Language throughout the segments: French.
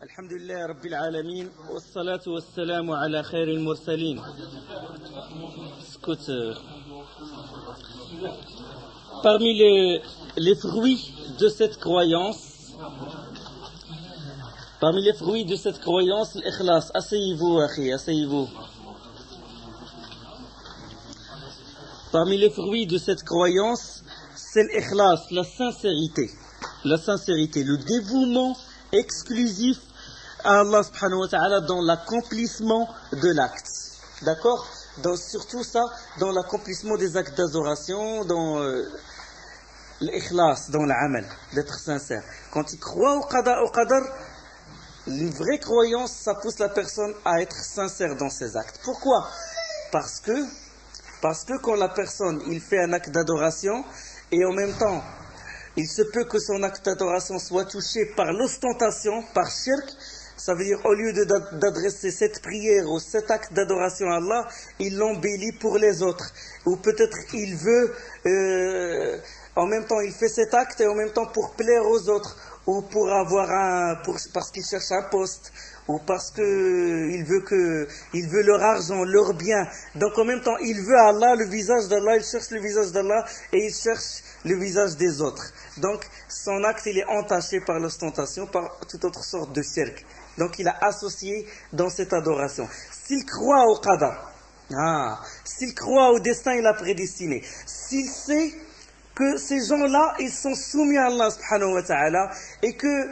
الحمد لله رب العالمين والصلاة والسلام على خير المرسلين. Parmi les fruits de cette croyance, l'ikhlas. Asseyez-vous, akhi, asseyez-vous. Parmi les fruits de cette croyance, c'est l'ikhlas, la sincérité, le dévouement exclusif à Allah subhanahu wa ta'ala dans l'accomplissement de l'acte. D'accord? Surtout ça, dans l'accomplissement des actes d'adoration, dans l'ikhlas, dans l'amal, d'être sincère. Quand il croit au qadar, une vraie croyance, ça pousse la personne à être sincère dans ses actes. Pourquoi? Parce que quand la personne, il fait un acte d'adoration, et en même temps, il se peut que son acte d'adoration soit touché par l'ostentation, par shirk. Ça veut dire, au lieu d'adresser cette prière ou cet acte d'adoration à Allah, il l'embellit pour les autres. Ou peut-être il veut, en même temps, il fait cet acte et en même temps pour plaire aux autres. Ou pour avoir parce qu'il cherche un poste. Ou parce qu'il veut leur argent, leur bien. Donc en même temps, il veut Allah, le visage d'Allah, il cherche le visage d'Allah et il cherche le visage des autres. Donc son acte, il est entaché par l'ostentation, par toute autre sorte de shirk. Donc il a associé dans cette adoration. S'il croit au qadar, s'il croit au destin, il a prédestiné. S'il sait que ces gens-là, ils sont soumis à Allah subhanahu wa ta'ala et que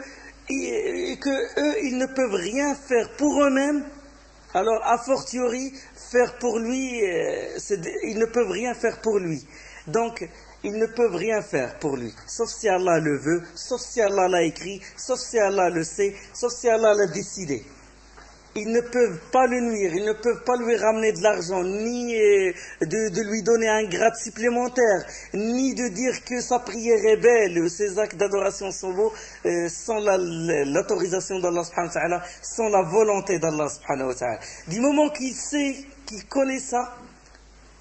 eux, ils ne peuvent rien faire pour eux-mêmes, alors a fortiori, faire pour lui, ils ne peuvent rien faire pour lui. Donc, ils ne peuvent rien faire pour lui, sauf si Allah le veut, sauf si Allah l'a écrit, sauf si Allah le sait, sauf si Allah l'a décidé. Ils ne peuvent pas le nuire, ils ne peuvent pas lui ramener de l'argent, ni de lui donner un grade supplémentaire, ni de dire que sa prière est belle, ses actes d'adoration sont beaux, sans l'autorisation d'Allah subhanahu wa ta'ala, sans la volonté d'Allah subhanahu wa ta'ala. Du moment qu'il sait, qu'il connaît ça,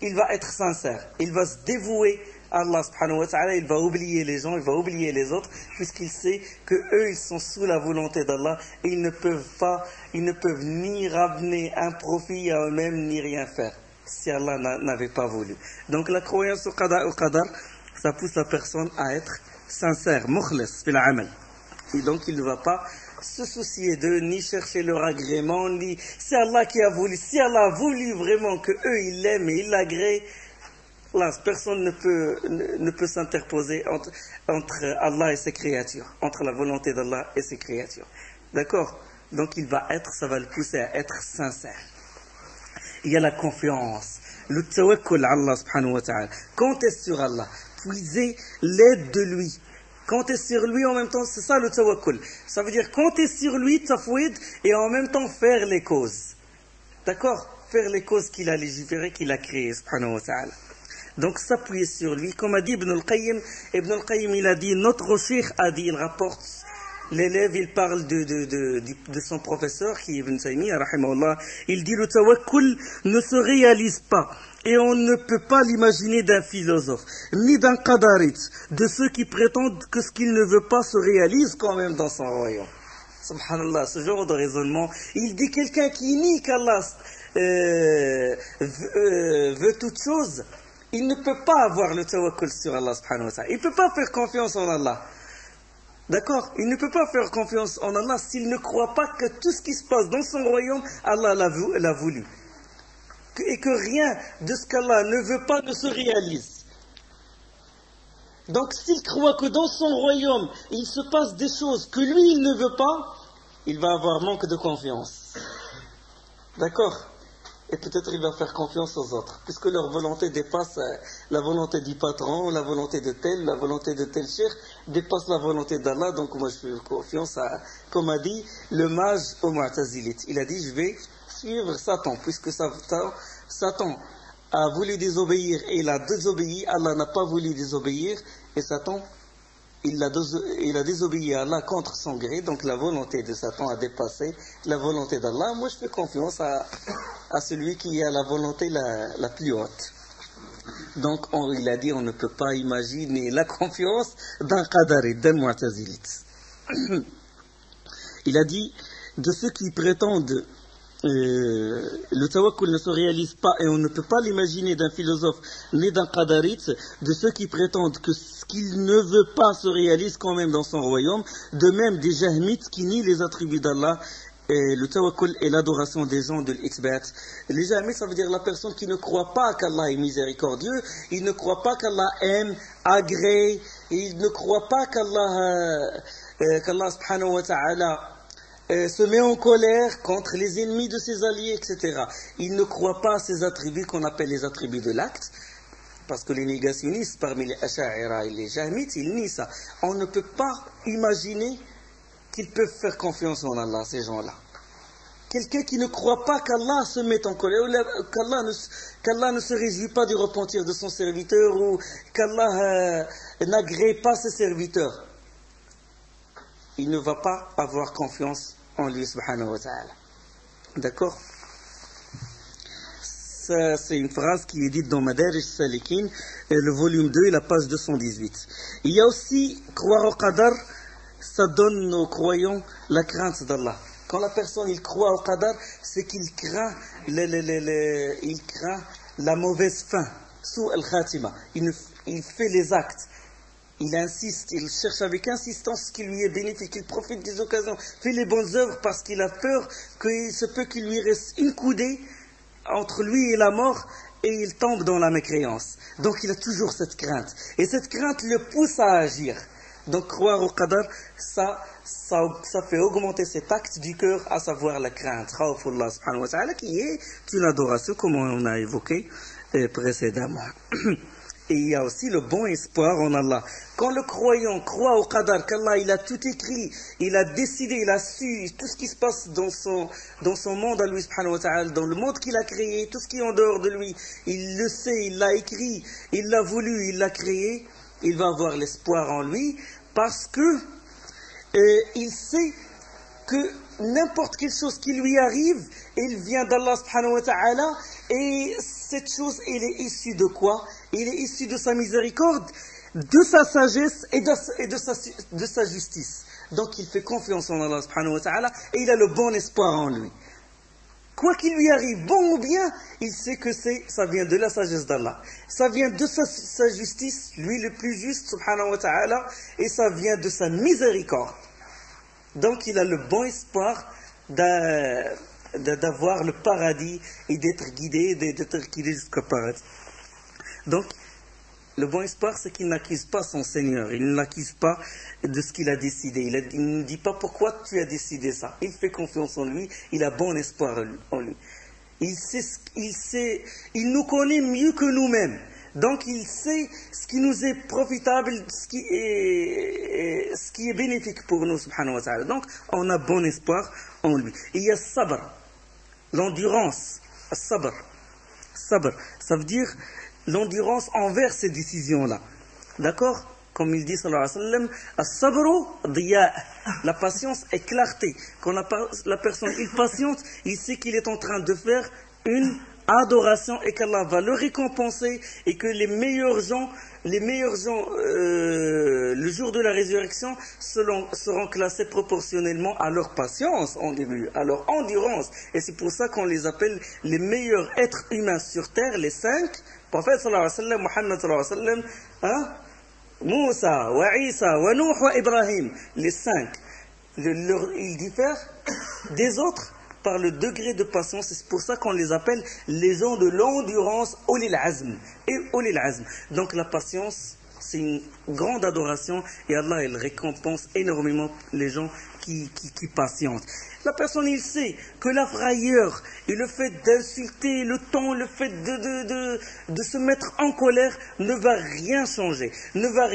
il va être sincère, il va se dévouer à Allah subhanahu wa ta'ala, il va oublier les gens, il va oublier les autres, puisqu'il sait que eux, ils sont sous la volonté d'Allah et ils ne peuvent ni ramener un profit à eux-mêmes, ni rien faire, si Allah n'avait pas voulu. Donc la croyance au qadar, ça pousse la personne à être sincère, mukhlis fil amal. Et donc il ne va pas se soucier d'eux, ni chercher leur agrément, ni c'est Allah qui a voulu. Si Allah a voulu vraiment que eux ils l'aiment et ils l'agréent, là, personne ne peut s'interposer entre Allah et ses créatures, entre la volonté d'Allah et ses créatures. D'accord? Donc ça va le pousser à être sincère. Il y a la confiance, le tawakkul à Allah subhanahu wa ta'ala. Comptez sur Allah, puisez l'aide de lui. Comptez sur lui en même temps, c'est ça le tawakkul. Ça veut dire compter sur lui, tafwid, et en même temps faire les causes. D'accord? Faire les causes qu'il a légiférées, qu'il a créées, subhanahu wa ta'ala. Donc s'appuyer sur lui, comme a dit Ibn al-Qayyim, il a dit, notre cheikh a dit, il rapporte, l'élève, il parle de son professeur, qui est Ibn Taymiyyah, rahimahullah, il dit, le tawakkul ne se réalise pas, et on ne peut pas l'imaginer d'un philosophe, ni d'un qadarit, de ceux qui prétendent que ce qu'il ne veut pas se réalise quand même dans son royaume. Subhanallah, ce genre de raisonnement, il dit quelqu'un qui nie qu'Allah veut toute chose, il ne peut pas avoir le tawakkul sur Allah subhanahu wa ta'ala. Il ne peut pas faire confiance en Allah. D'accord? Il ne peut pas faire confiance en Allah s'il ne croit pas que tout ce qui se passe dans son royaume, Allah l'a voulu. Et que rien de ce qu'Allah ne veut pas ne se réalise. Donc s'il croit que dans son royaume, il se passe des choses que lui, il ne veut pas, il va avoir manque de confiance. D'accord? Et peut-être il va faire confiance aux autres, puisque leur volonté dépasse la volonté du patron, la volonté de tel cheikh, dépasse la volonté d'Allah. Donc moi je fais confiance à, comme a dit le mage au Mu'tazilite. Il a dit, je vais suivre Satan, puisque Satan a voulu désobéir et il a désobéi, Allah n'a pas voulu désobéir, et Satan, il a désobéi à Allah contre son gré, donc la volonté de Satan a dépassé la volonté d'Allah. Moi je fais confiance à celui qui a la volonté la plus haute. Donc il a dit, on ne peut pas imaginer la confiance d'un qadari, d'un mu'tazilite. Il a dit, de ceux qui prétendent le tawakkul ne se réalise pas, et on ne peut pas l'imaginer d'un philosophe ni d'un qadarite, de ceux qui prétendent que ce qu'il ne veut pas se réalise quand même dans son royaume, de même des jahmites qui nient les attributs d'Allah, et le tawakkul est l'adoration des gens de l'Ixbat. Les jahmites, ça veut dire la personne qui ne croit pas qu'Allah est miséricordieux, il ne croit pas qu'Allah aime, agrée, il ne croit pas qu'Allah subhanahu wa ta'ala se met en colère contre les ennemis de ses alliés, etc. Il ne croit pas à ces attributs qu'on appelle les attributs de l'acte, parce que les négationnistes parmi les Asha'ira et les Jahmites, ils nient ça. On ne peut pas imaginer qu'ils peuvent faire confiance en Allah, ces gens-là. Quelqu'un qui ne croit pas qu'Allah se met en colère, ou qu'Allah ne se réjouit pas du repentir de son serviteur, ou qu'Allah n'agrée pas ses serviteurs, il ne va pas avoir confiance en lui, subhanahu wa ta'ala. D'accord? Ça, c'est une phrase qui est dite dans Madarij Salikin, le volume 2, la page 218. Il y a aussi, croire au qadar, ça donne aux croyants la crainte d'Allah. Quand la personne il croit au qadar, c'est qu'il craint, il craint la mauvaise fin, sous al-khatima. Il fait les actes. Il insiste, il cherche avec insistance ce qui lui est bénéfique, il profite des occasions, fait les bonnes œuvres parce qu'il a peur qu'il se peut qu'il lui reste une coudée entre lui et la mort et il tombe dans la mécréance. Donc il a toujours cette crainte. Et cette crainte le pousse à agir. Donc croire au qadar, ça fait augmenter cet acte du cœur, à savoir la crainte. Khawfullah subhanahu wa ta'ala, qui est une adoration comme on a évoqué précédemment. Et il y a aussi le bon espoir en Allah. Quand le croyant croit au qadar, qu'Allah il a tout écrit, il a décidé, il a su tout ce qui se passe dans son monde à lui, subhanahu wa ta'ala, dans le monde qu'il a créé, tout ce qui est en dehors de lui, il le sait, il l'a écrit, il l'a voulu, il l'a créé, il va avoir l'espoir en lui, parce que il sait que n'importe quelle chose qui lui arrive, il vient d'Allah subhanahu wa ta'ala, et cette chose, elle est issue de quoi? Il est issu de sa miséricorde, de sa sagesse et de sa justice. Donc il fait confiance en Allah subhanahu wa ta'ala et il a le bon espoir en lui. Quoi qu'il lui arrive, bon ou bien, il sait que ça vient de la sagesse d'Allah. Ça vient de sa justice, lui le plus juste subhanahu wa ta'ala, et ça vient de sa miséricorde. Donc il a le bon espoir d'avoir le paradis et d'être guidé jusqu'au paradis. Donc, le bon espoir, c'est qu'il n'accuse pas son Seigneur. Il ne l'accuse pas de ce qu'il a décidé. Il ne dit pas pourquoi tu as décidé ça. Il fait confiance en lui. Il a bon espoir en lui. Il nous connaît mieux que nous-mêmes. Donc, il sait ce qui nous est profitable, ce qui est bénéfique pour nous, subhanahu wa ta'ala. Donc, on a bon espoir en lui. Et il y a sabr, l'endurance. Sabr, ça veut dire l'endurance envers ces décisions-là. D'accord? Comme il dit, sallallahu alayhi wa sallam, as-sabru diya. La patience est clarté. Quand la personne est patiente, il sait qu'il est en train de faire une adoration et qu'Allah va le récompenser et que les meilleurs gens, le jour de la résurrection, seront classés proportionnellement à leur patience en début, à leur endurance. Et c'est pour ça qu'on les appelle les meilleurs êtres humains sur terre, les 5. Prophète sallallahu alayhi wa sallam, Muhammad sallallahu alayhi wa sallam, Moussa, wa Isa, wa Nuh, wa Ibrahim, les 5. Ils diffèrent des autres par le degré de patience, et c'est pour ça qu'on les appelle les gens de l'endurance, ulil azm, et ulil azm. Donc la patience, c'est une grande adoration, et Allah, il récompense énormément les gens qui patientent. La personne, il sait que la frayeur et le fait d'insulter le temps, le fait de se mettre en colère ne va rien changer, ne va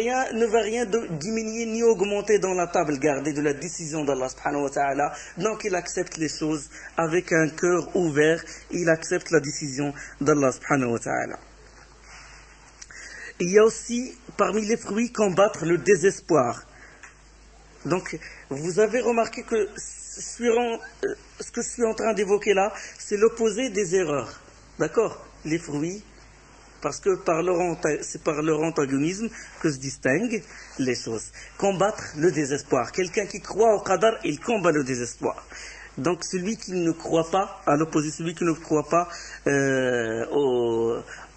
rien diminuer ni augmenter dans la table gardée de la décision d'Allah subhanahu wa ta'ala. Donc il accepte les choses avec un cœur ouvert, il accepte la décision d'Allah subhanahu wa ta'ala. Il y a aussi parmi les fruits combattre le désespoir. Donc vous avez remarqué que ce que je suis en train d'évoquer là, c'est l'opposé des erreurs. D'accord? Les fruits, parce que c'est par leur antagonisme que se distinguent les choses. Combattre le désespoir. Quelqu'un qui croit au qadar, il combat le désespoir. Donc celui qui ne croit pas, à l'opposé, celui qui ne croit pas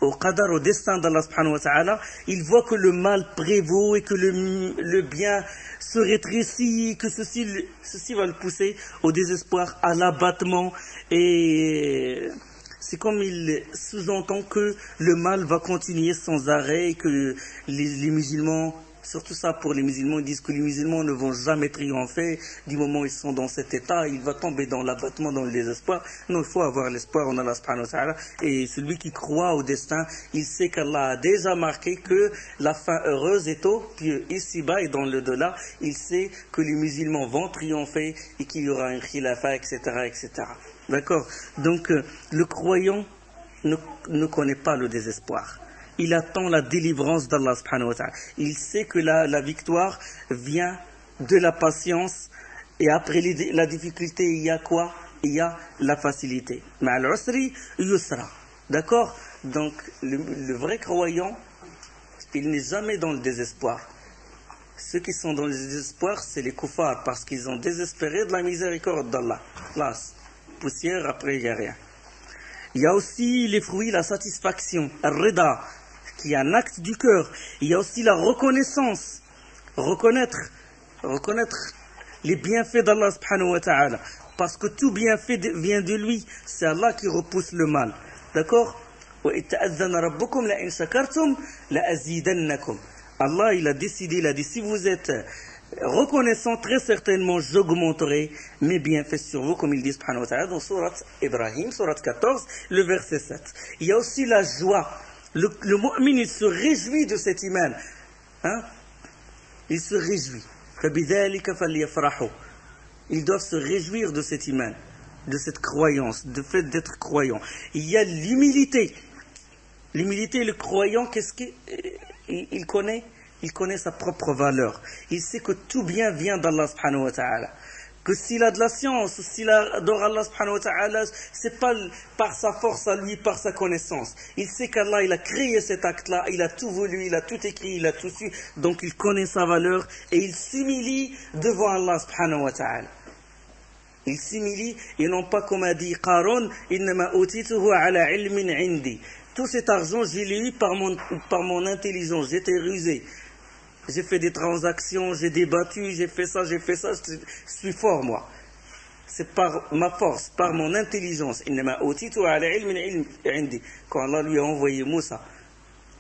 au qadar, au destin d'Allah subhanahu wa ta'ala, il voit que le mal prévaut et que le bien se rétrécit, que ceci va le pousser au désespoir, à l'abattement, et c'est comme il sous-entend que le mal va continuer sans arrêt et que les musulmans, surtout ça pour les musulmans, ils disent que les musulmans ne vont jamais triompher du moment où ils sont dans cet état, il va tomber dans l'abattement, dans le désespoir. Non, il faut avoir l'espoir en Allah subhanahu wa ta'ala, et celui qui croit au destin, il sait qu'Allah a déjà marqué que la fin heureuse est au pied, ici-bas et dans le delà, il sait que les musulmans vont triompher et qu'il y aura un khilafa, etc., etc. D'accord? Donc, le croyant ne connaît pas le désespoir. Il attend la délivrance d'Allah subhanahu wa ta'ala. Il sait que la victoire vient de la patience, et après la difficulté, il y a quoi? Il y a la facilité. Ma'al usri yusra. D'accord? Donc, le vrai croyant, il n'est jamais dans le désespoir. Ceux qui sont dans le désespoir, c'est les kuffars, parce qu'ils ont désespéré de la miséricorde d'Allah. Là, poussière, après il n'y a rien. Il y a aussi les fruits, la satisfaction, al-rida, qui est un acte du cœur. Il y a aussi la reconnaissance, reconnaître les bienfaits d'Allah subhanahu wa ta'ala, parce que tout bienfait vient de lui, c'est Allah qui repousse le mal. D'accord? Allah, il a dit, si vous êtes reconnaissant, très certainement j'augmenterai mes bienfaits sur vous, comme il dit subhanahu wa ta'ala dans Surat Ibrahim, Surat 14, le verset 7. Il y a aussi la joie. Le mu'min, il se réjouit de cet iman. Hein? Il se réjouit. Ils doivent se réjouir de cet iman, de cette croyance, du fait d'être croyant. Il y a l'humilité. L'humilité, le croyant, qu'est-ce qu'il connaît? Il connaît sa propre valeur. Il sait que tout bien vient d'Allah subhanahu wa ta'ala. Que s'il a de la science, ou s'il adore Allah subhanahu wa ta'ala, c'est pas par sa force à lui, par sa connaissance. Il sait qu'Allah, il a créé cet acte-là, il a tout voulu, il a tout écrit, il a tout su, donc il connaît sa valeur et il s'humilie devant Allah subhanahu wa ta'ala. Il s'humilie, et non pas comme a dit Qarun, innama utituhu ala ilmin indi. Tout cet argent, je l'ai eu par mon intelligence, j'étais rusé. J'ai fait des transactions, j'ai débattu, j'ai fait ça, je suis fort moi. C'est par ma force, par mon intelligence. Quand Allah lui a envoyé Moussa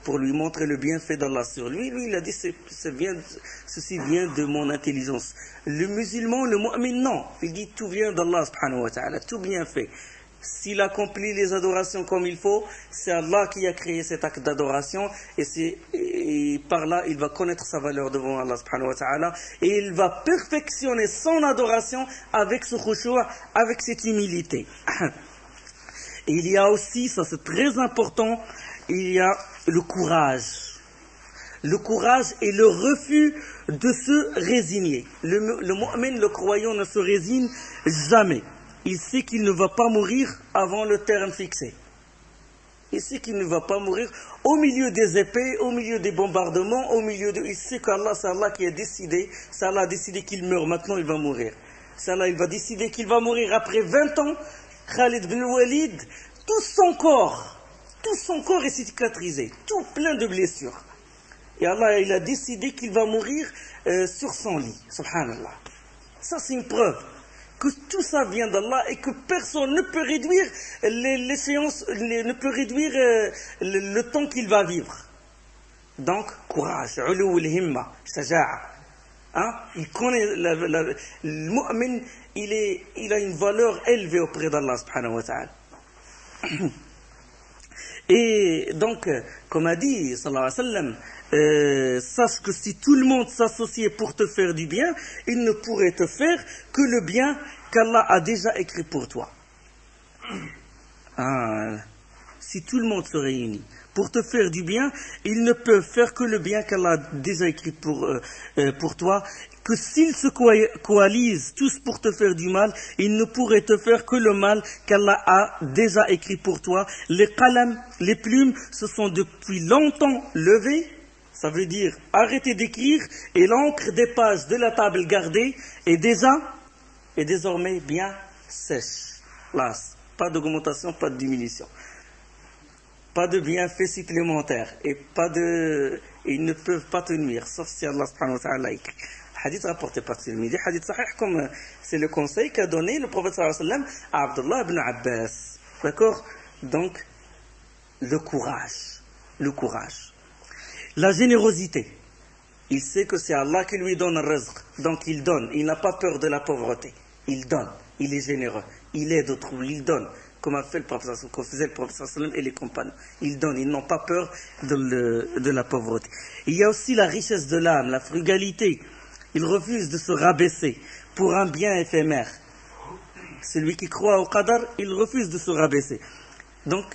pour lui montrer le bienfait d'Allah sur lui, il a dit ceci vient de mon intelligence. Le musulman, le mu'min, non. Il dit tout vient d'Allah subhanahu wa ta'ala, tout bien fait. S'il accomplit les adorations comme il faut, c'est Allah qui a créé cet acte d'adoration, et par là il va connaître sa valeur devant Allah subhanahu wa ta'ala, et il va perfectionner son adoration avec ce khushu', avec cette humilité. Et il y a aussi, ça c'est très important, il y a le courage. Le courage et le refus de se résigner. Le mu'min, le croyant, ne se résigne jamais. Il sait qu'il ne va pas mourir avant le terme fixé. Il sait qu'il ne va pas mourir au milieu des épées, au milieu des bombardements, il sait qu'Allah, c'est Allah qui a décidé, c'est Allah a décidé qu'il meurt, maintenant il va mourir. C'est Allah, il va décider qu'il va mourir après 20 ans. Khalid bin Walid, tout son corps est cicatrisé, tout plein de blessures. Et Allah, il a décidé qu'il va mourir sur son lit. Subhanallah. Ça, c'est une preuve que tout ça vient d'Allah et que personne ne peut réduire les séances, ne peut réduire le temps qu'il va vivre. Donc, courage, ulu al-himma, shaja'a. Hein? Il connaît, le mu'min, il a une valeur élevée auprès d'Allah subhanahu wa ta'ala. Et donc, comme a dit, sallallahu alayhi wa sallam, sache que si tout le monde s'associait pour te faire du bien, il ne pourrait te faire que le bien qu'Allah a déjà écrit pour toi. Si tout le monde se réunit pour te faire du bien, ils ne peuvent faire que le bien qu'Allah a déjà écrit pour toi. Que s'ils se coalisent tous pour te faire du mal, ils ne pourraient te faire que le mal qu'Allah a déjà écrit pour toi. Les qalam, les plumes, se sont depuis longtemps levées, ça veut dire arrêter d'écrire, et l'encre des pages de la table gardée est désormais bien sèche, lasse, pas d'augmentation, pas de diminution, pas de bienfaits supplémentaires et ils ne peuvent pas te nuire, sauf si Allah subhanahu wa ta'ala écrit. Hadith rapporté par Tirmidhi, hadith sahih, comme c'est le conseil qu'a donné le prophète sallallahu alayhi wa sallam à Abdullah ibn Abbas. D'accord? Donc, le courage. La générosité. Il sait que c'est Allah qui lui donne le rizq. Donc il donne. Il n'a pas peur de la pauvreté. Il donne. Il est généreux. Il aide autrui. Il donne. Comme faisait le prophète et les compagnons. Ils donnent. Ils n'ont pas peur de la pauvreté. Il y a aussi la richesse de l'âme, la frugalité. Il refuse de se rabaisser pour un bien éphémère. Celui qui croit au qadar, il refuse de se rabaisser. Donc,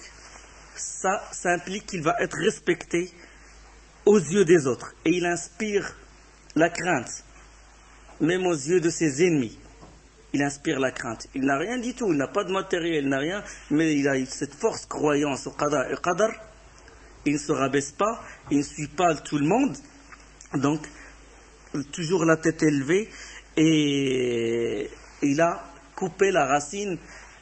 ça implique qu'il va être respecté aux yeux des autres. Et il inspire la crainte, même aux yeux de ses ennemis. Il inspire la crainte. Il n'a rien du tout, il n'a pas de matériel, il n'a rien, mais il a cette force croyance au qadar. Et qadar, il ne se rabaisse pas, il ne suit pas tout le monde. Donc, toujours la tête élevée, et il a coupé la racine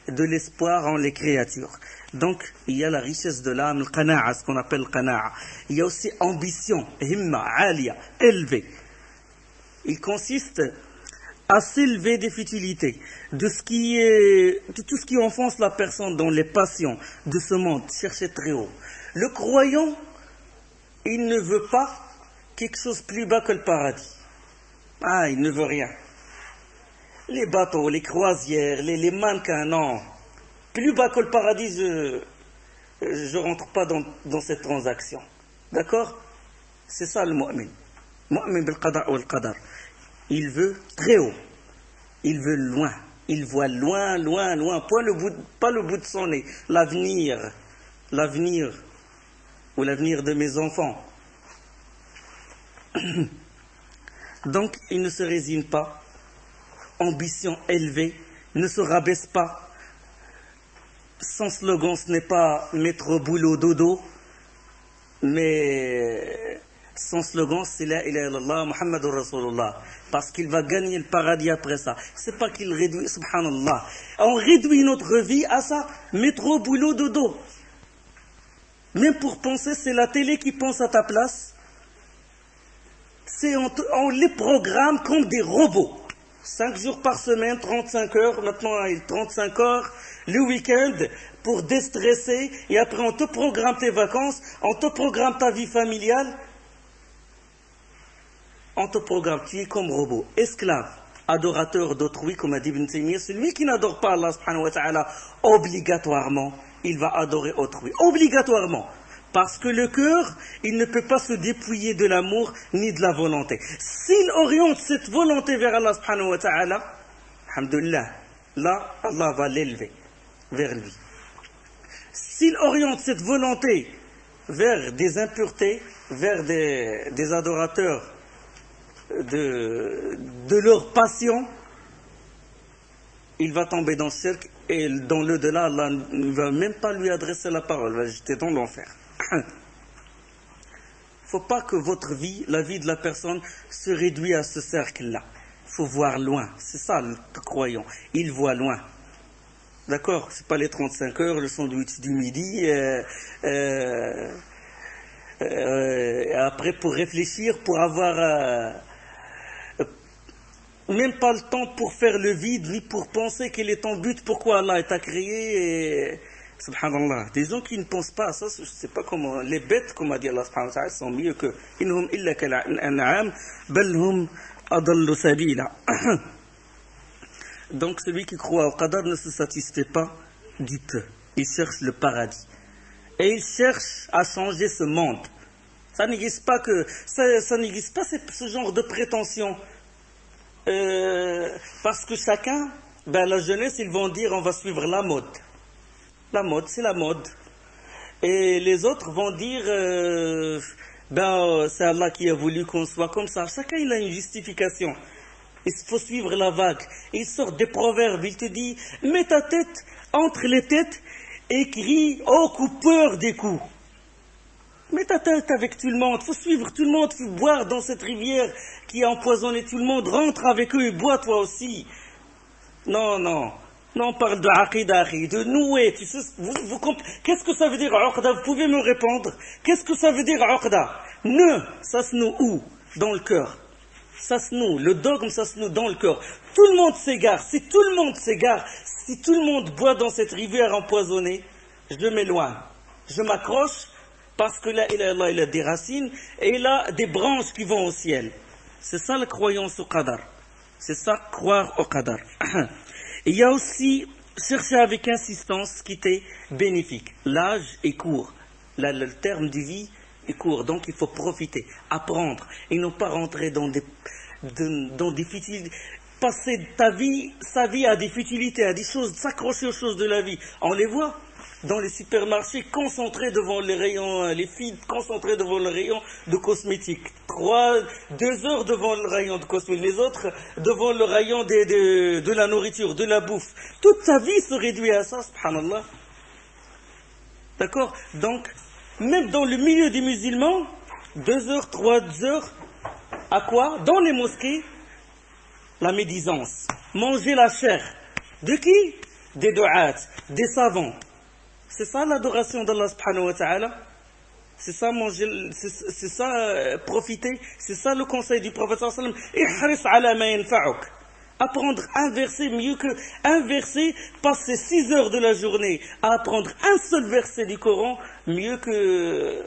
de l'espoir en les créatures. Donc, il y a la richesse de l'âme, le qana'a, ce qu'on appelle le qana'a. Il y a aussi ambition, himma, alia, élevé. Il consiste à s'élever des futilités, de tout ce qui enfonce la personne dans les passions de ce monde, chercher très haut. Le croyant, il ne veut pas quelque chose plus bas que le paradis. Il ne veut rien. Les bateaux, les croisières, les mannequins, non. Plus bas que le paradis, je rentre pas dans cette transaction. D'accord? C'est ça le mu'min. Mu'min bil qada' wal qadar. Il veut très haut. Il veut loin. Il voit loin, loin, loin. Pas le bout de son nez. L'avenir ou l'avenir de mes enfants. Donc, il ne se résigne pas. Ambition élevée, ne se rabaisse pas. Son slogan, ce n'est pas mettre au boulot dodo, mais son slogan, c'est la ilaha illallah Muhammadur Rasulullah, parce qu'il va gagner le paradis après ça. C'est pas qu'il réduit, subhanallah. On réduit notre vie à ça, mettre au boulot dodo. Même pour penser, c'est la télé qui pense à ta place. On les programme comme des robots. 5 jours par semaine, 35 heures, maintenant 35 heures, le week-end, pour déstresser, et après on te programme tes vacances, on te programme ta vie familiale, on te programme, tu es comme robot, esclave, adorateur d'autrui, comme a dit Ibn Taymiyyah, celui qui n'adore pas Allah subhanahu wa ta'ala, obligatoirement, il va adorer autrui, obligatoirement. Parce que le cœur, il ne peut pas se dépouiller de l'amour ni de la volonté. S'il oriente cette volonté vers Allah subhanahu wa ta'ala, alhamdulillah, là, Allah va l'élever vers lui. S'il oriente cette volonté vers des impuretés, vers des adorateurs de leur passion, il va tomber dans le cercle et dans l'au-delà, Allah ne va même pas lui adresser la parole, il va jeter dans l'enfer. Il ne faut pas que votre vie, la vie de la personne, se réduise à ce cercle-là. Il faut voir loin. C'est ça le croyant. Il voit loin. D'accord? Ce n'est pas les 35 heures, le sandwich du midi. Après, pour réfléchir, pour avoir même pas le temps pour faire le vide, ni pour penser quel est ton but, pourquoi Allah t'a créé. Subhanallah, des gens qui ne pensent pas à ça, je ne sais pas comment, les bêtes, comme a dit Allah subhanahu wa ta'ala, sont mieux que inhum illa kal'an'am bal hum adallu sabila. Donc celui qui croit au qadar ne se satisfait pas du peu, il cherche le paradis et il cherche à changer ce monde. Ça n'existe pas ce genre de prétention, parce que chacun, la jeunesse, ils vont dire on va suivre la mode. La mode, c'est la mode. Et les autres vont dire, c'est Allah qui a voulu qu'on soit comme ça. Chacun, il a une justification. Il faut suivre la vague. Il sort des proverbes, il te dit, mets ta tête entre les têtes et crie, ô coupeur des coups. Mets ta tête avec tout le monde, il faut suivre tout le monde, il faut boire dans cette rivière qui a empoisonné tout le monde. Rentre avec eux et bois toi aussi. Non, non. Non, on parle de aqidah, de nouer. Tu sais, qu'est-ce que ça veut dire uqda? Vous pouvez me répondre? Qu'est-ce que ça veut dire uqda? Ça se noue où? Dans le cœur. Ça se noue. Le dogme, ça se noue dans le cœur. Tout le monde s'égare. Si tout le monde s'égare, si tout le monde boit dans cette rivière empoisonnée, je m'éloigne. Je m'accroche parce que là, il a des racines et il a des branches qui vont au ciel. C'est ça la croyance au qadar. C'est ça, croire au qadar. Il y a aussi chercher avec insistance ce qui était bénéfique. L'âge est court. Là, le terme de vie est court. Donc, il faut profiter, apprendre et ne pas rentrer dans des futilités. Passer sa vie à des futilités, à des choses, s'accrocher aux choses de la vie. On les voit dans les supermarchés concentrés devant les rayons, les filles concentrées devant le rayon de cosmétiques. 2 heures devant le rayon de cosmétiques, les autres devant le rayon de la nourriture, de la bouffe. Toute sa vie se réduit à ça, subhanallah. D'accord? Donc, même dans le milieu des musulmans, 2 heures, 3 heures, à quoi? Dans les mosquées, la médisance. Manger la chair. De qui? Des du'at, des savants. C'est ça l'adoration d'Allah subhanahu wa ta'ala. C'est ça manger, c'est ça profiter. C'est ça le conseil du prophète sallallahu alayhi wa sallam. Ihris ala ma yanfa'uk. Apprendre un verset mieux que un verset, passer 6 heures de la journée à apprendre un seul verset du Coran, mieux que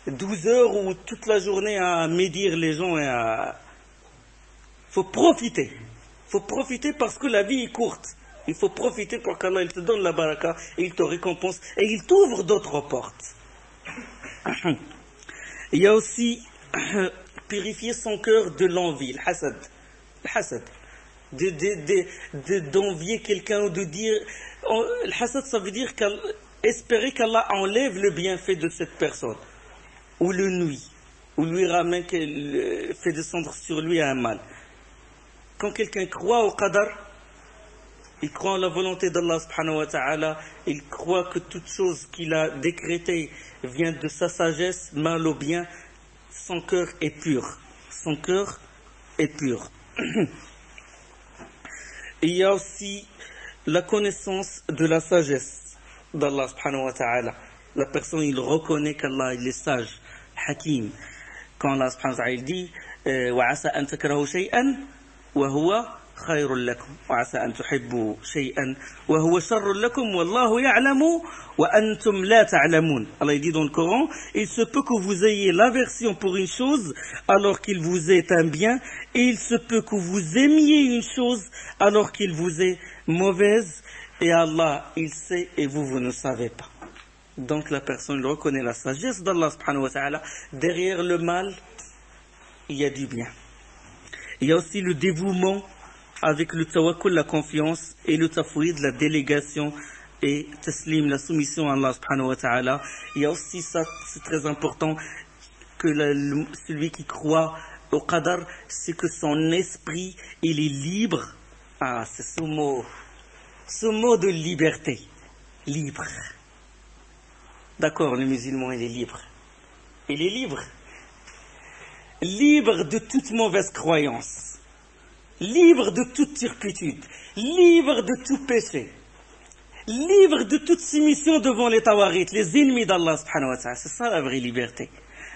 12 heures ou toute la journée à médire les gens et à... Faut profiter. Faut profiter parce que la vie est courte. Il faut profiter pour qu'Allah te donne la baraka et il te récompense et il t'ouvre d'autres portes. Il y a aussi purifier son cœur de l'envie, le hasad. Le hasad. D'envier quelqu'un ou de dire... Le hasad, ça veut dire espérer qu'Allah enlève le bienfait de cette personne. Ou le nuit. Ou lui ramène, fait descendre sur lui un mal. Quand quelqu'un croit au qadar, il croit en la volonté d'Allah subhanahu wa ta'ala, il croit que toute chose qu'il a décrétée vient de sa sagesse, mal ou bien, son cœur est pur. Son cœur est pur. Il y a aussi la connaissance de la sagesse d'Allah subhanahu wa ta'ala. La personne, il reconnaît qu'Allah, il est sage, hakim. Quand Allah subhanahu wa ta'ala il dit وَعَسَى أَن تَكْرَهُ شَيْئًا وَهُوَ خَيْرٌ لَكُمْ وَعَسَى أَن تُحِبُّوا شَيْئًا وَهُوَ شَرٌّ لَكُمْ وَاللَّهُ يَعْلَمُ وَأَنْتُمْ لَا تَعْلَمُونَ. Allah dit dans le Coran, il se peut que vous ayez l'aversion pour une chose alors qu'il vous est un bien, et il se peut que vous aimiez une chose alors qu'il vous est mauvaise, et Allah, il sait et vous ne savez pas. Donc la personne reconnaît la sagesse d'Allah subhanahu wa ta'ala. Derrière le mal, il y a du bien. Il y a aussi le dévouement avec le tawakkul, la confiance, et le tafwid, la délégation, et taslim, la soumission à Allah subhanahu wa ta'ala. Il y a aussi ça, c'est très important, que celui qui croit au qadar, c'est que son esprit, il est libre. Ah, c'est ce mot de liberté. Libre. D'accord, le musulman, il est libre. Il est libre. Libre de toute mauvaise croyance. Libre de toute turpitude. Libre de tout péché. Libre de toute soumission devant les tawarit, les ennemis d'Allah subhanahu wa ta'ala. C'est ça la vraie liberté.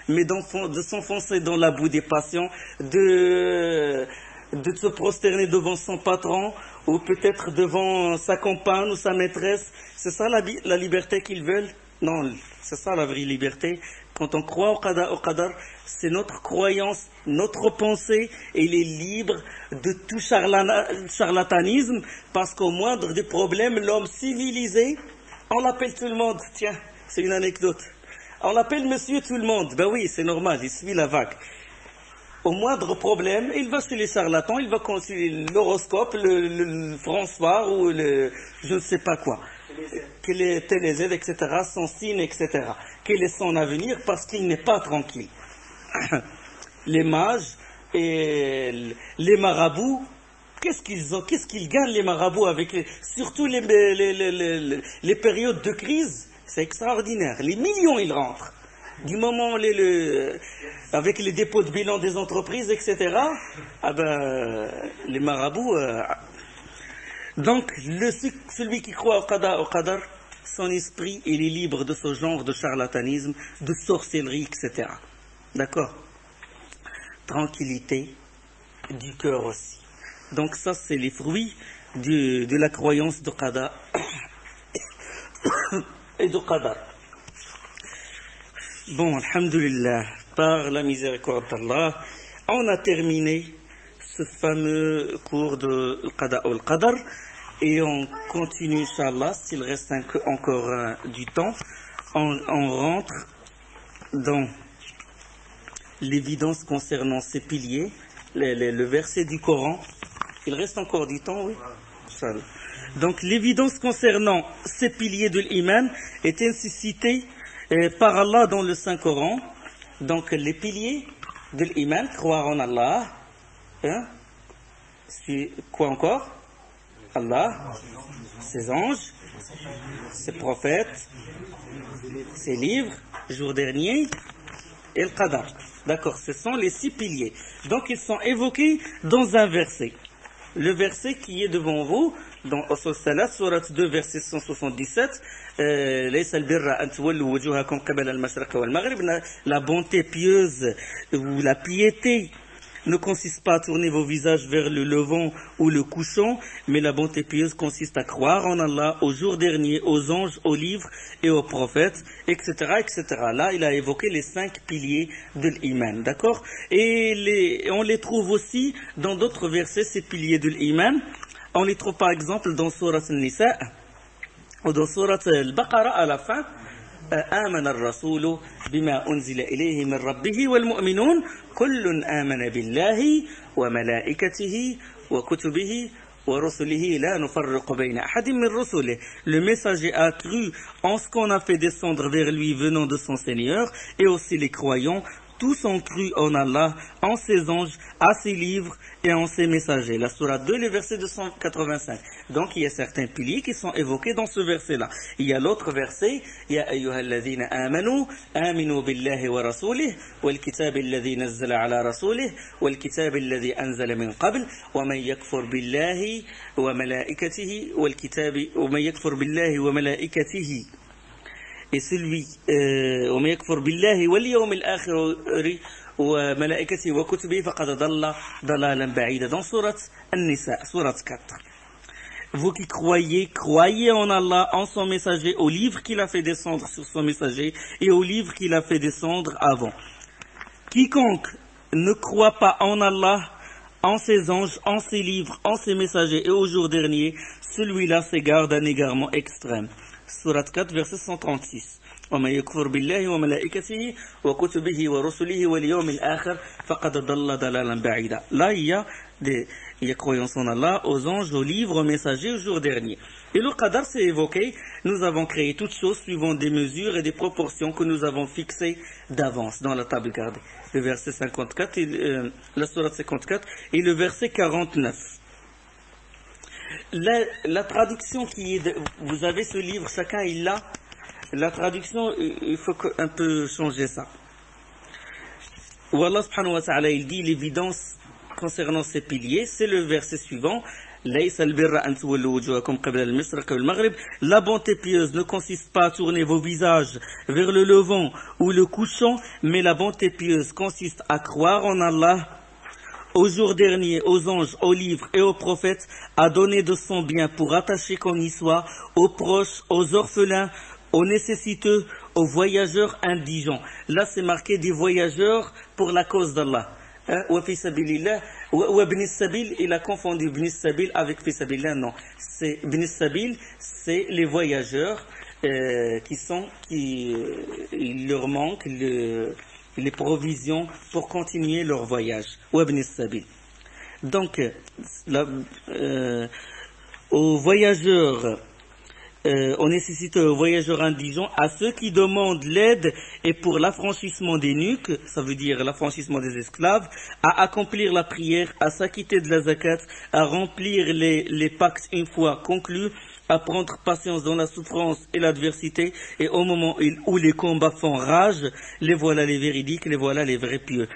Mais de s'enfoncer dans la boue des passions, de se prosterner devant son patron, ou peut-être devant sa compagne ou sa maîtresse, c'est ça la liberté qu'ils veulent? Non, c'est ça la vraie liberté. Quand on croit au qadar, c'est notre croyance, notre pensée, et il est libre de tout charlatanisme, parce qu'au moindre des problèmes, l'homme civilisé, on l'appelle tout le monde. Tiens, c'est une anecdote. On l'appelle monsieur tout le monde. Ben oui, c'est normal, il suit la vague. Au moindre problème, il va chez les charlatans, il va consulter l'horoscope, le François ou je ne sais pas quoi. Quel est les aides, etc., son signe, etc. Quel est son avenir, parce qu'il n'est pas tranquille. Les mages et les marabouts, qu'est-ce qu'ils gagnent les marabouts avec surtout les périodes de crise, c'est extraordinaire. Les millions ils rentrent. Du moment avec les dépôts de bilan des entreprises, etc., les marabouts, Donc, celui qui croit au qada, au qadar, son esprit, il est libre de ce genre de charlatanisme, de sorcellerie, etc. D'accord? Tranquillité du cœur aussi. Donc ça, c'est les fruits de la croyance de qada et de qadar. Bon, alhamdulillah, par la miséricorde d'Allah, on a terminé ce fameux cours de qada ou qadar. Et on continue, Inch'Allah, s'il reste encore du temps, on rentre dans l'évidence concernant ces piliers, le verset du Coran. Il reste encore du temps, oui, Inch'Allah. Donc l'évidence concernant ces piliers de l'iman est ainsi citée par Allah dans le Saint-Coran. Donc les piliers de l'iman, croire en Allah, hein, quoi encore? Allah, ses anges, ses prophètes, ses livres, jour dernier, et le qadar. D'accord, ce sont les 6 piliers. Donc ils sont évoqués dans un verset. Le verset qui est devant vous, dans Usul Salat, Surat 2, verset 177, la bonté pieuse ou la piété ne consiste pas à tourner vos visages vers le levant ou le couchant, mais la bonté pieuse consiste à croire en Allah, au jour dernier, aux anges, aux livres et aux prophètes, etc., etc. Là, il a évoqué les 5 piliers de l'iman, d'accord? Et on les trouve aussi dans d'autres versets, ces piliers de l'iman. On les trouve par exemple dans Surat Al-Nisa, ou dans Surat Al-Baqarah à la fin. آمن الرسول بما أنزل إليه من ربه والمؤمنون كل آمن بالله وملائكته وكتبه ورسله لا نفرق بين أحد من رسله. Le messager a cru en ce qu'on a fait descendre vers lui venant de son Seigneur, et aussi les croyants. Tous ont cru en Allah, en ses anges, à ses livres et en ses messagers. La sourate 2, le verset 285. Donc il y a certains piliers qui sont évoqués dans ce verset-là. Il y a l'autre verset, Ya ayyuhalladhina amanu, aminu billahi wa rasulih, wal kitab alladhi nazzala ala rasulih, wal kitab alladhi anzala min qabl, wa man yakfur billahi wa malaikatihi, wal kitabi, wa man yakfur billahi wa malaikatihi. Et celui ومن يكفر بالله واليوم الآخر وملائكته وكتبه فقد ضل ضلالا بعيدا dans sourate An-Nisa, sourate 4. Vous qui croyez, croyez en Allah, en son messager, au livre qu'il a fait descendre sur son messager et au livre qu'il a fait descendre avant. Quiconque ne croit pas en Allah, en ses anges, en ses livres, en ses messagers et au jour dernier, celui-là s'égare d'un égarement extrême. Surat 4, verset 136. وَمَنْ يَكْفُرْ بِاللَّهِ وَمَلَائِكَتِهِ وَكُتُبِهِ وَرُسُلِهِ وَالْيَوْمِ الْآخِرِ فَقَدْ ضَلَّ ضَلَالًا بَعِيدًا. Là, il y a croyance en Allah, aux anges, aux livres, aux messagers, au jour dernier. Et le qadar, c'est évoqué. Nous avons créé toutes choses suivant des mesures et des proportions que nous avons fixées d'avance dans la table gardée. Le verset 54, la sourate 54 et le verset 49. La traduction qui est vous avez ce livre, chacun il l'a. La traduction, il faut un peu changer ça. Où Allah subhanahu wa ta'ala il dit l'évidence concernant ces piliers, c'est le verset suivant. La bonté pieuse ne consiste pas à tourner vos visages vers le levant ou le couchant, mais la bonté pieuse consiste à croire en Allah, au jour dernier, aux anges, aux livres et aux prophètes, à donner de son bien pour attacher qu'on y soit, aux proches, aux orphelins, aux nécessiteux, aux voyageurs indigents. Là, c'est marqué des voyageurs pour la cause d'Allah. Wa fi sabilillah, wa ibn sabil, il a confondu ibn sabil avec fi sabilillah, non. C'est ibn sabil, c'est les voyageurs il leur manque les provisions pour continuer leur voyage. Donc, aux voyageurs, on nécessite aux voyageurs indigents, à ceux qui demandent l'aide et pour l'affranchissement des nuques, ça veut dire l'affranchissement des esclaves, à accomplir la prière, à s'acquitter de la zakat, à remplir les pactes une fois conclus, à prendre patience dans la souffrance et l'adversité, et au moment où les combats font rage, les voilà les véridiques, les voilà les vrais pieux.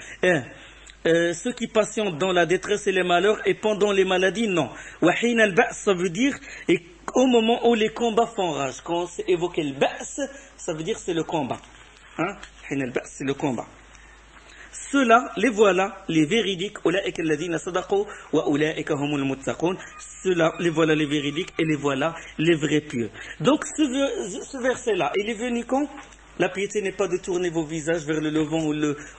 ceux qui patientent dans la détresse et les malheurs, et pendant les maladies, non. Wahina al-ba's, ça veut dire et au moment où les combats font rage. Quand on s'est évoqué le ba's, ça veut dire c'est le combat. Hein? Hina al-ba's, c'est le combat. Ceux-là, les voilà, les véridiques. Ulaika alladhina sadaqu wa ulaika humul muttaqun. Ceux-là, les voilà les véridiques et les voilà les vrais pieux. Donc ce verset-là, il est venu quand? La piété n'est pas de tourner vos visages vers le levant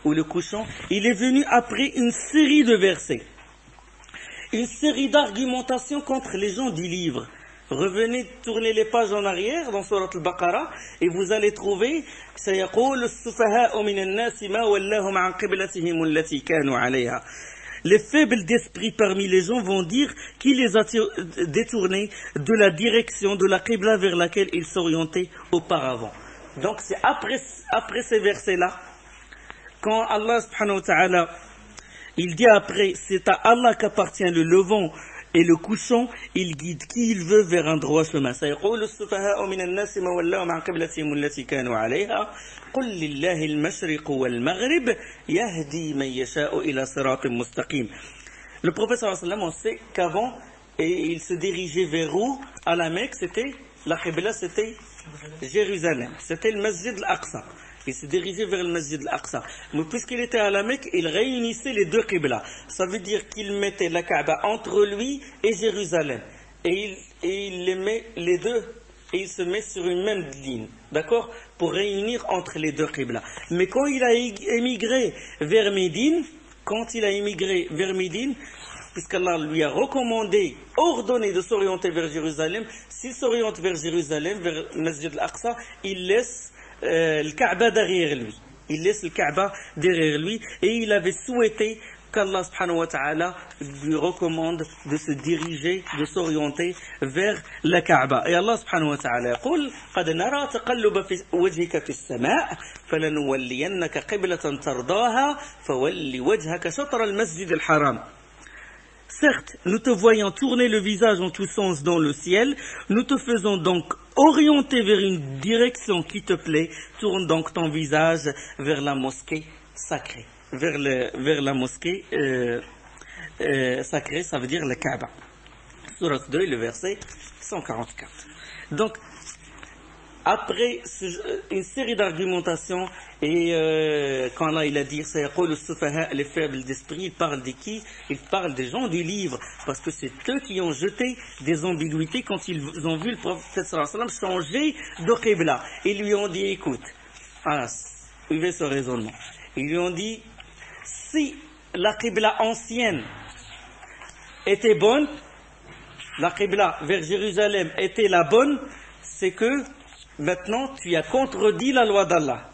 ou le couchant. Il est venu après une série de versets. Une série d'argumentations contre les gens du livre. Revenez, tournez les pages en arrière dans Surat al-Baqarah et vous allez trouver سيقول السفهاء من الناس ما ولاهم عن قبلتهم التي كانوا عليها. Les faibles d'esprit parmi les gens vont dire qui les a détournés de la direction de la qibla vers laquelle ils s'orientaient auparavant. Donc c'est après ces versets-là, quand Allah subhanahu wa ta'ala, il dit après, c'est à Allah qu'appartient le levant et le couchant, il guide qui il veut vers un droit chemin. سيقول السفهاء من الناس ما ولاهم عن قبلتهم التي كانوا عليها قل لله المشرق والمغرب يهدي من يشاء إلى صراط مستقيم. Le prophète sallallahu alayhi wa sallam, on sait qu'avant, il se dirigeait vers où? À la Mecque, c'était la qibla, c'était Jérusalem, c'était le Masjid al-Aqsa. Il se dirigeait vers le Masjid al-Aqsa. Mais puisqu'il était à la Mecque, il réunissait les deux qiblas. Ça veut dire qu'il mettait la Kaaba entre lui et Jérusalem. Et il les met les deux, et il se met sur une même ligne. D'accord? Pour réunir entre les deux qiblas. Mais quand il a émigré vers Médine, puisqu'Allah lui a recommandé, ordonné de s'orienter vers Jérusalem, s'il s'oriente vers Jérusalem, vers le Masjid al-Aqsa, il laisse le Kaaba derrière lui. Il laisse le Kaaba derrière lui et il avait souhaité qu'Allah subhanahu wa ta'ala lui recommande de se diriger, de s'orienter vers la Kaaba. Et Allah subhanahu wa ta'ala يقول قد نرى تقلب في وجهك في السماء فلنولينك قبلة ترضاها فول وجهك شطر المسجد الحرام. Certes, nous te voyons tourner le visage en tous sens dans le ciel, nous te faisons donc orienter vers une direction qui te plaît, tourne donc ton visage vers la mosquée sacrée, vers la mosquée sacrée, ça veut dire le Kaaba. Surat 2, le verset 144. Donc, après une série d'argumentations, et quand là il a dit les faibles d'esprit, il parle de qui? Il parle des gens du livre, parce que c'est eux qui ont jeté des ambiguïtés quand ils ont vu le prophète sallallahu alayhi wa sallam changer de qibla. Ils lui ont dit, écoute, suivez ce raisonnement. Ils lui ont dit, si la qibla ancienne était bonne, la qibla vers Jérusalem était la bonne, c'est que maintenant, tu as contredit la loi d'Allah.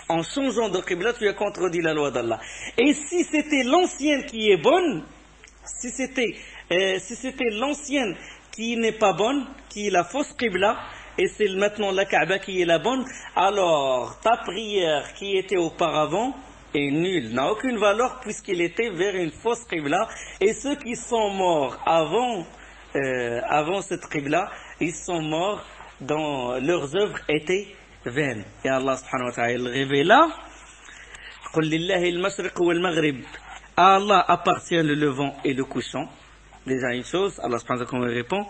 En changeant de qibla, tu as contredit la loi d'Allah. Et si c'était l'ancienne qui est bonne, si c'était l'ancienne qui n'est pas bonne, qui est la fausse qibla, et c'est maintenant la Kaaba qui est la bonne, alors ta prière qui était auparavant est nulle, n'a aucune valeur puisqu'il était vers une fausse qibla. Et ceux qui sont morts avant cette qibla, ils sont morts dans leurs œuvres étaient vaines. Et Allah subhanahu wa ta'ala révéla, قل لله المشرق والمغرب. À Allah appartient le levant et le couchant. Déjà une chose, Allah subhanahu wa ta'ala répond.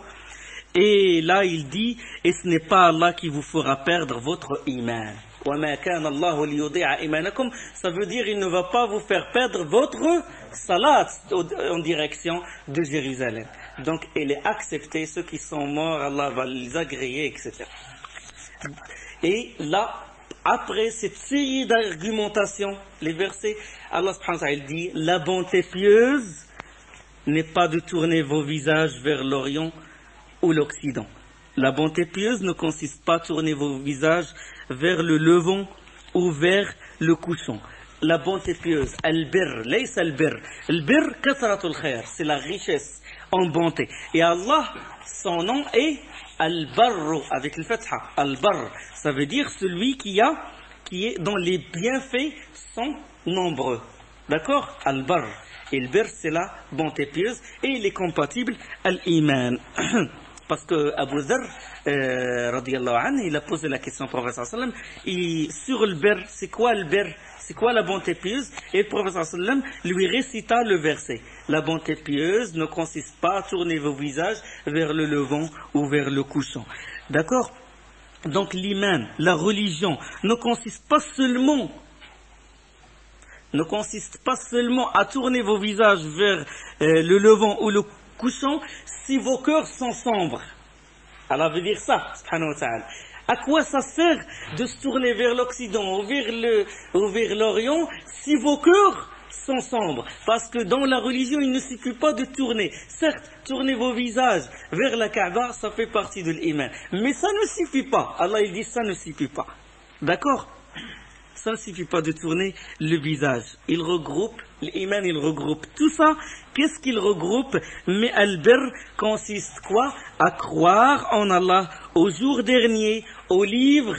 Et là il dit, et ce n'est pas Allah qui vous fera perdre votre iman. وما كان الله ليضيع إيمانكم. Ça veut dire il ne va pas vous faire perdre votre salat en direction de Jérusalem. Donc il est accepté, ceux qui sont morts, Allah va les agréer, etc. Et là, après cette série d'argumentations, les versets, Allah subhanahu wa ta'ala dit, la bonté pieuse n'est pas de tourner vos visages vers l'Orient ou l'Occident. La bonté pieuse ne consiste pas à tourner vos visages vers le levant ou vers le couchant. La bonté pieuse, al-birr, laysa al-birr. Al-birr, kathratul khair, c'est la richesse en bonté. Et Allah, son nom est al-barr, avec le fatha. Al-barr, ça veut dire celui qui est dont les bienfaits sont nombreux. D'accord? Al-barr. Et le birr, c'est la bonté pieuse et il est compatible à l'iman. Parce que Abu Dharr radiallahu anhu, il a posé la question au prophète sallam, sur le birr, c'est quoi le birr? C'est quoi la bonté pieuse? Et le prophète sallam lui récita le verset. La bonté pieuse ne consiste pas à tourner vos visages vers le levant ou vers le couchant. D'accord? Donc l'iman, la religion, ne consiste pas seulement à tourner vos visages vers le levant ou le couchant si vos cœurs sont sombres. Allah veut dire ça, subhanahu wa ta'ala. À quoi ça sert de se tourner vers l'Occident ou vers l'Orient si vos cœurs sont sombres? Parce que dans la religion, il ne suffit pas de tourner. Certes, tourner vos visages vers la Kaaba, ça fait partie de l'iman. Mais ça ne suffit pas. Allah il dit ça ne suffit pas. D'accord? Ça ne suffit pas de tourner le visage. Il regroupe, l'iman il regroupe tout ça. Qu'est-ce qu'il regroupe? Mais al-birr consiste quoi? À croire en Allah, au jour dernier, au livre,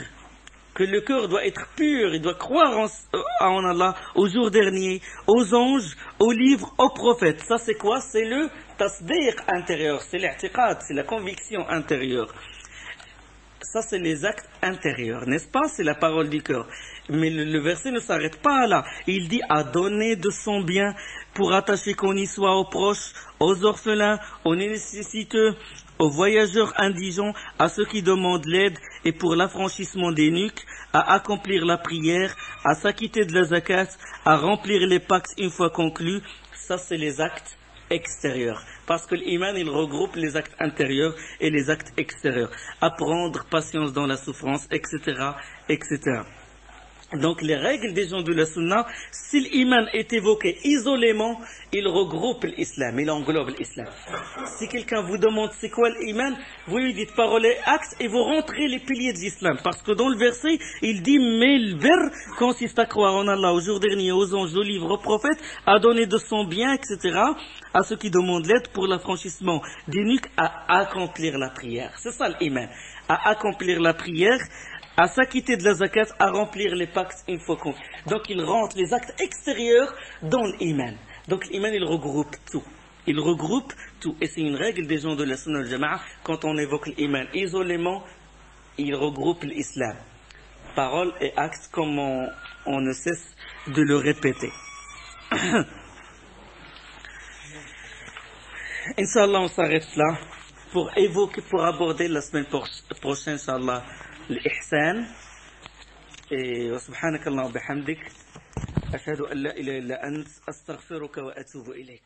que le cœur doit être pur, il doit croire en Allah, au jour dernier, aux anges, aux livres, aux prophètes. Ça c'est quoi? C'est le tasdiq intérieur, c'est l'i'tiqad, c'est la conviction intérieure. Ça c'est les actes intérieurs, n'est-ce pas? C'est la parole du cœur. Mais le verset ne s'arrête pas là. Il dit à donner de son bien pour attacher qu'on y soit aux proches, aux orphelins, aux nécessiteux, aux voyageurs indigents, à ceux qui demandent l'aide et pour l'affranchissement des nuques, à accomplir la prière, à s'acquitter de la zakat, à remplir les pactes une fois conclus. Ça c'est les actes extérieurs. Parce que l'iman, il regroupe les actes intérieurs et les actes extérieurs. Apprendre patience dans la souffrance, etc., etc. Donc les règles des gens de la sunna, si l'iman est évoqué isolément, il regroupe l'islam, il englobe l'islam. Si quelqu'un vous demande c'est quoi l'iman, vous lui dites parole et acte et vous rentrez les piliers de l'islam. Parce que dans le verset, il dit mais le birr consiste à croire en Allah, au jour dernier, aux anges, aux livres, aux prophètes, à donner de son bien, etc., à ceux qui demandent l'aide pour l'affranchissement des nuques, à accomplir la prière. C'est ça l'iman, à accomplir la prière, à s'acquitter de la zakat, à remplir les pactes une fois qu'on... Donc il rentre les actes extérieurs dans l'iman. Donc l'iman il regroupe tout. Il regroupe tout. Et c'est une règle des gens de la Sunna al-Jama'a. Quand on évoque l'iman isolément, il regroupe l'islam. Parole et actes comme on ne cesse de le répéter. Inch'Allah, on s'arrête là pour aborder la semaine prochaine, Inch'Allah, الإحسان. وسبحانك اللهم وبحمدك أشهد أن لا إله إلا أنت أستغفرك وأتوب إليك.